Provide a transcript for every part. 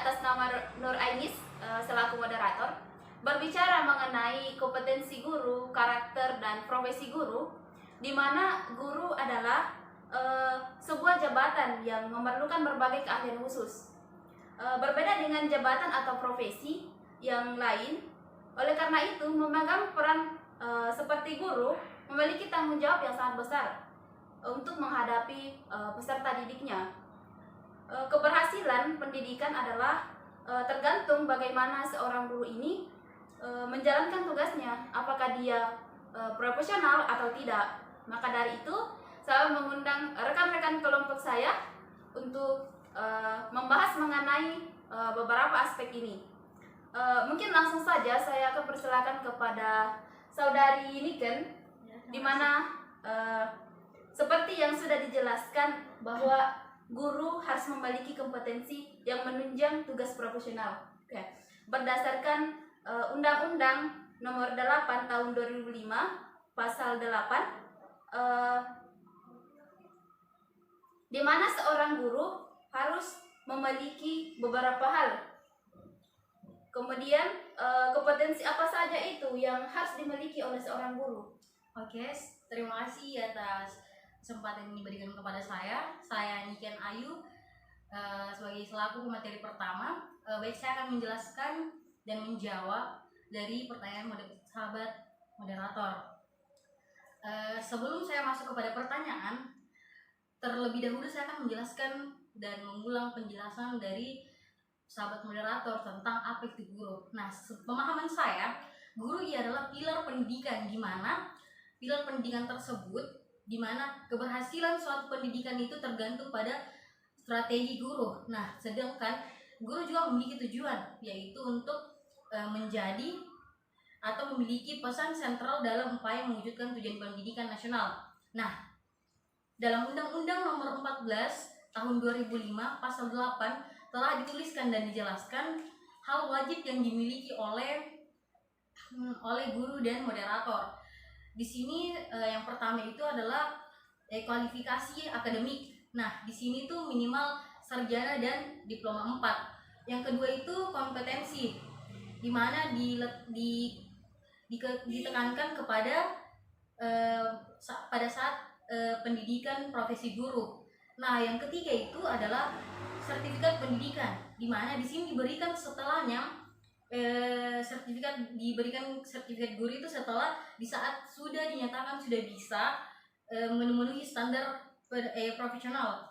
atas nama Nur Ainis selaku moderator berbicara mengenai kompetensi guru, karakter dan profesi guru, di mana guru adalah sebuah jabatan yang memerlukan berbagai keahlian khusus. Berbeda dengan jabatan atau profesi yang lain, oleh karena itu memegang peran seperti guru memiliki tanggung jawab yang sangat besar untuk menghadapi peserta didiknya. Keberhasilan pendidikan adalah tergantung bagaimana seorang guru ini menjalankan tugasnya, apakah dia profesional atau tidak. Maka dari itu saya mengundang rekan-rekan kelompok saya untuk membahas mengenai beberapa aspek ini. Mungkin langsung saja saya akan persilakan kepada saudari Niken, di mana seperti yang sudah dijelaskan bahwa guru harus memiliki kompetensi yang menunjang tugas profesional. Berdasarkan Undang-Undang Nomor 8 Tahun 2005 Pasal 8, di mana seorang guru harus memiliki beberapa hal. Kemudian kompetensi apa saja itu yang harus dimiliki oleh seorang guru? Oke, terima kasih atas kesempatan yang diberikan kepada saya. Saya Niken Ayu sebagai selaku pemateri pertama. Baik, saya akan menjelaskan dan menjawab dari pertanyaan sahabat moderator. Sebelum saya masuk kepada pertanyaan, terlebih dahulu saya akan menjelaskan dan mengulang penjelasan dari sahabat moderator tentang apa itu guru. Nah, pemahaman saya, guru adalah pilar pendidikan, di mana pilar pendidikan tersebut, di mana keberhasilan suatu pendidikan itu tergantung pada strategi guru. Nah, sedangkan guru juga memiliki tujuan, yaitu untuk menjadi atau memiliki pesan sentral dalam upaya mewujudkan tujuan pendidikan nasional. Nah, dalam Undang-Undang Nomor 14 Tahun 2005 Pasal 8 telah dituliskan dan dijelaskan hal wajib yang dimiliki oleh guru dan moderator. Di sini yang pertama itu adalah kualifikasi akademik. Nah, di sini tuh minimal sarjana dan diploma 4. Yang kedua itu kompetensi, di mana ditekankan kepada pada saat pendidikan profesi guru. Nah, yang ketiga itu adalah sertifikat pendidikan, di mana di sini diberikan setelahnya sertifikat guru itu setelah di saat sudah dinyatakan sudah bisa memenuhi standar profesional.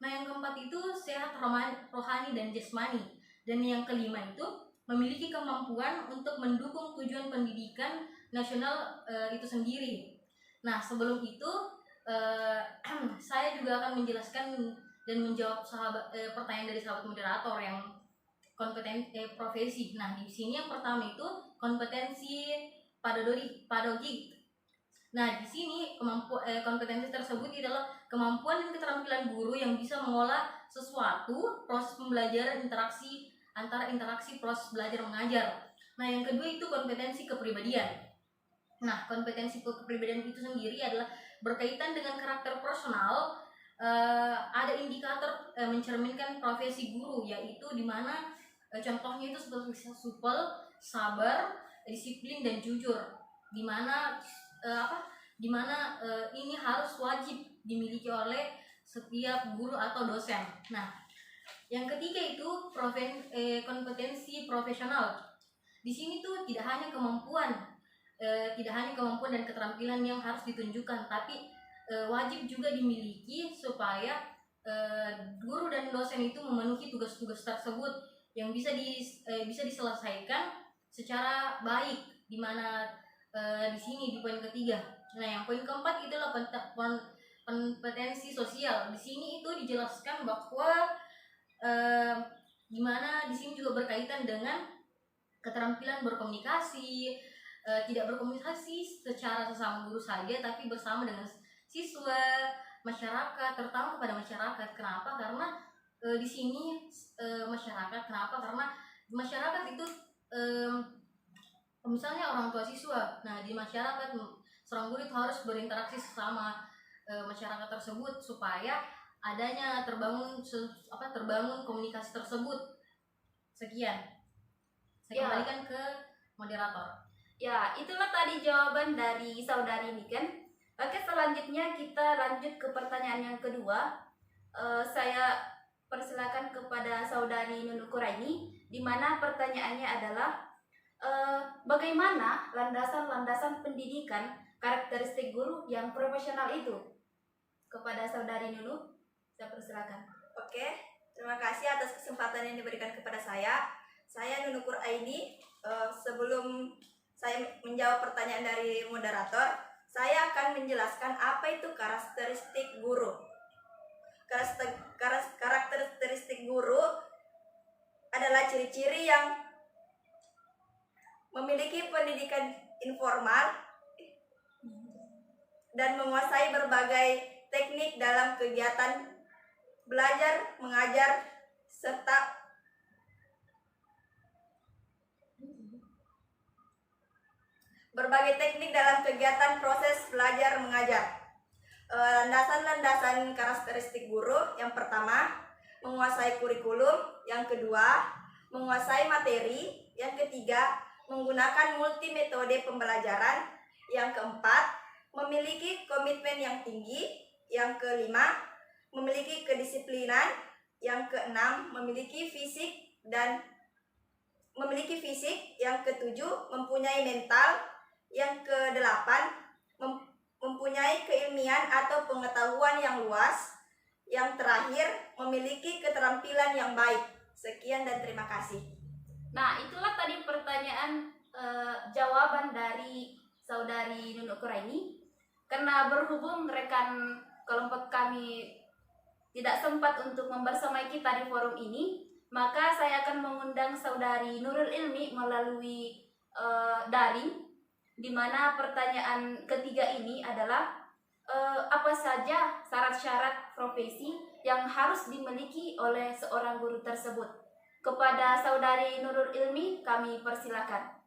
Nah, yang keempat itu sehat rohani dan jasmani, dan yang kelima itu memiliki kemampuan untuk mendukung tujuan pendidikan nasional itu sendiri. Nah, sebelum itu saya juga akan menjelaskan dan menjawab pertanyaan dari sahabat moderator yang profesi. Nah, di sini yang pertama itu kompetensi pedagogik. Nah, di sini kompetensi tersebut adalah kemampuan dan keterampilan guru yang bisa mengolah sesuatu proses pembelajaran interaksi proses belajar mengajar. Nah, yang kedua itu kompetensi kepribadian. Nah, kompetensi kepribadian itu sendiri adalah berkaitan dengan karakter personal. Ada indikator mencerminkan profesi guru, yaitu di mana contohnya itu seperti supel, sabar, disiplin dan jujur. Di mana ini harus wajib dimiliki oleh setiap guru atau dosen. Nah, yang ketiga itu kompetensi profesional. Di sini tuh tidak hanya kemampuan dan keterampilan yang harus ditunjukkan, tapi wajib juga dimiliki supaya guru dan dosen itu memenuhi tugas-tugas tersebut yang bisa diselesaikan secara baik, di mana di sini di poin ketiga. Nah, yang poin keempat itulah kompetensi sosial. Di sini itu dijelaskan bahwa di mana di sini juga berkaitan dengan keterampilan berkomunikasi, tidak berkomunikasi secara sesama guru saja, tapi bersama dengan siswa, masyarakat, terutama kepada masyarakat. Kenapa? Karena di sini masyarakat. Kenapa? Karena masyarakat itu misalnya orang tua siswa. Nah, di masyarakat seorang guru itu harus berinteraksi sesama masyarakat tersebut supaya adanya terbangun komunikasi tersebut. Sekian. Saya Ya. kembalikan ke moderator. Ya, itulah tadi jawaban dari saudari Niken. Oke, selanjutnya kita lanjut ke pertanyaan yang kedua. Saya persilakan kepada saudari Nunu Kuraini, di mana pertanyaannya adalah bagaimana landasan-landasan pendidikan karakteristik guru yang profesional itu? Kepada saudari Nunu, saya persilakan. Oke, terima kasih atas kesempatan yang diberikan kepada saya. Saya Nunu Kuraini. Sebelum saya menjawab pertanyaan dari moderator, saya akan menjelaskan apa itu karakteristik guru. Karakteristik guru adalah ciri-ciri yang memiliki pendidikan informal dan menguasai berbagai teknik dalam kegiatan belajar, mengajar, serta berbagai teknik dalam kegiatan proses belajar mengajar. Landasan-landasan karakteristik guru: yang pertama, menguasai kurikulum; yang kedua, menguasai materi; yang ketiga, menggunakan multi metode pembelajaran; yang keempat, memiliki komitmen yang tinggi; yang kelima, memiliki kedisiplinan; yang keenam, memiliki fisik; yang ketujuh, mempunyai mental; yang kedelapan, mempunyai keilmian atau pengetahuan yang luas; yang terakhir, memiliki keterampilan yang baik. Sekian dan terima kasih. Nah, itulah tadi pertanyaan jawaban dari saudari Nunu Kuraini. Karena berhubung rekan kelompok kami tidak sempat untuk membersamai kita di forum ini, maka saya akan mengundang saudari Nurul Ilmi melalui daring, di mana pertanyaan ketiga ini adalah apa saja syarat-syarat profesi yang harus dimiliki oleh seorang guru tersebut. Kepada saudari Nurul Ilmi, kami persilakan.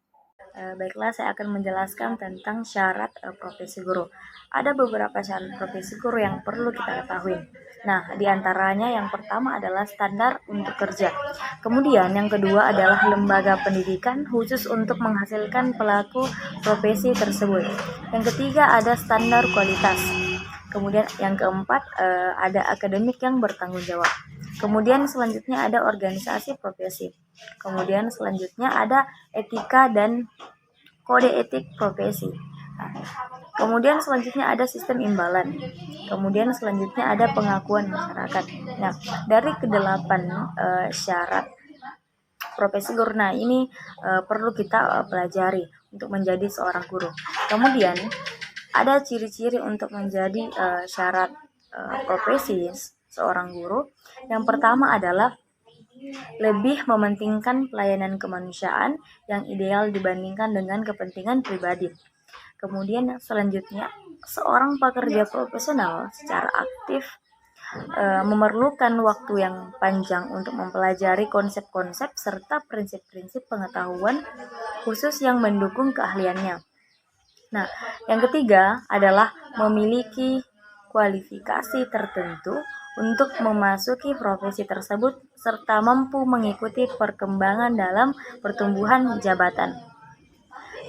Baiklah, saya akan menjelaskan tentang syarat profesi guru. Ada beberapa syarat profesi guru yang perlu kita ketahui. Nah, diantaranya yang pertama adalah standar untuk kerja. Kemudian yang kedua adalah lembaga pendidikan khusus untuk menghasilkan pelaku profesi tersebut. Yang ketiga ada standar kualitas. Kemudian yang keempat ada akademik yang bertanggung jawab. Kemudian selanjutnya ada organisasi profesi. Kemudian selanjutnya ada etika dan kode etik profesi. Nah, kemudian selanjutnya ada sistem imbalan. Kemudian selanjutnya ada pengakuan masyarakat. Nah, dari kedelapan syarat profesi guru, nah ini perlu kita pelajari untuk menjadi seorang guru. Kemudian ada ciri-ciri untuk menjadi syarat profesi seorang guru. Yang pertama adalah lebih mementingkan pelayanan kemanusiaan yang ideal dibandingkan dengan kepentingan pribadi. Kemudian selanjutnya, seorang pekerja profesional secara aktif memerlukan waktu yang panjang untuk mempelajari konsep-konsep serta prinsip-prinsip pengetahuan khusus yang mendukung keahliannya. Nah, yang ketiga adalah memiliki kualifikasi tertentu untuk memasuki profesi tersebut serta mampu mengikuti perkembangan dalam pertumbuhan jabatan.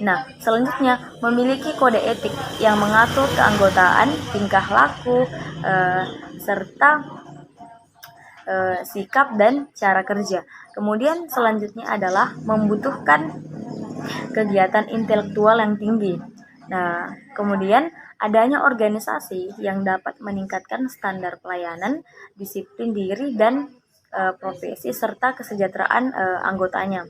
Nah, selanjutnya memiliki kode etik yang mengatur keanggotaan, tingkah laku, serta sikap dan cara kerja. Kemudian selanjutnya adalah membutuhkan kegiatan intelektual yang tinggi. Nah, kemudian adanya organisasi yang dapat meningkatkan standar pelayanan, disiplin diri, dan profesi serta kesejahteraan anggotanya.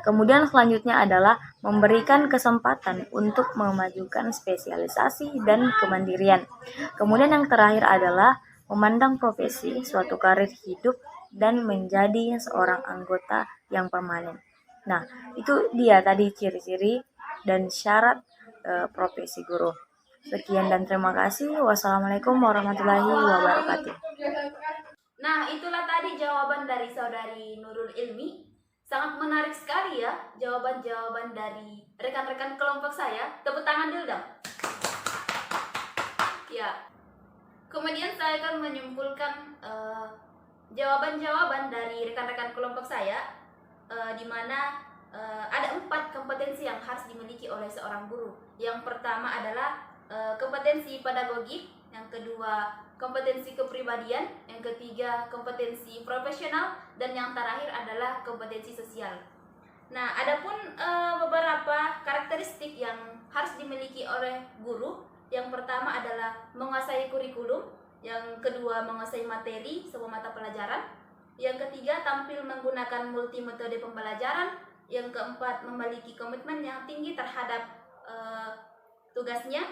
Kemudian selanjutnya adalah memberikan kesempatan untuk memajukan spesialisasi dan kemandirian. Kemudian yang terakhir adalah memandang profesi suatu karir hidup dan menjadi seorang anggota yang permanen. Nah, itu dia tadi ciri-ciri dan syarat profesi guru. Sekian dan terima kasih. Wassalamualaikum warahmatullahi wabarakatuh. Nah, itulah tadi jawaban dari saudari Nurul Ilmi. Sangat menarik sekali ya jawaban-jawaban dari rekan-rekan kelompok saya. Tepuk tangan dulu dong. Ya. Kemudian saya akan menyimpulkan jawaban-jawaban dari rekan-rekan kelompok saya. saya, di mana ada 4 kompetensi yang harus dimiliki oleh seorang guru. Yang pertama adalah kompetensi pedagogik, yang kedua kompetensi kepribadian, yang ketiga kompetensi profesional, dan yang terakhir adalah kompetensi sosial. Nah, adapun beberapa karakteristik yang harus dimiliki oleh guru. Yang pertama adalah menguasai kurikulum, yang kedua menguasai materi semua mata pelajaran, yang ketiga tampil menggunakan multi metode pembelajaran, yang keempat memiliki komitmen yang tinggi terhadap tugasnya,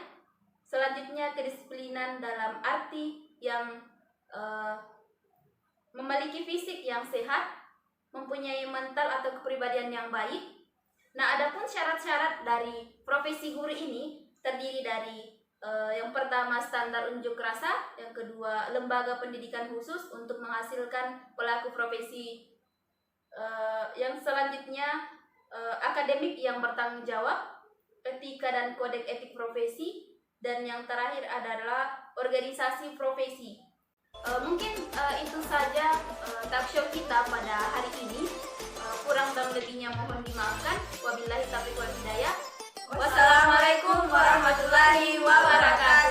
selanjutnya kedisiplinan dalam arti yang memiliki fisik yang sehat, mempunyai mental atau kepribadian yang baik. Nah, adapun syarat-syarat dari profesi guru ini terdiri dari yang pertama standar unjuk rasa, yang kedua lembaga pendidikan khusus untuk menghasilkan pelaku profesi, yang selanjutnya akademik yang bertanggung jawab, etika dan kodeks etik profesi, dan yang terakhir adalah organisasi profesi. Mungkin itu saja talkshow kita pada hari ini. Kurang dan lebihnya mohon dimaafkan. Wabillahi taufiq wal hidayah. Wassalamualaikum warahmatullahi wabarakatuh.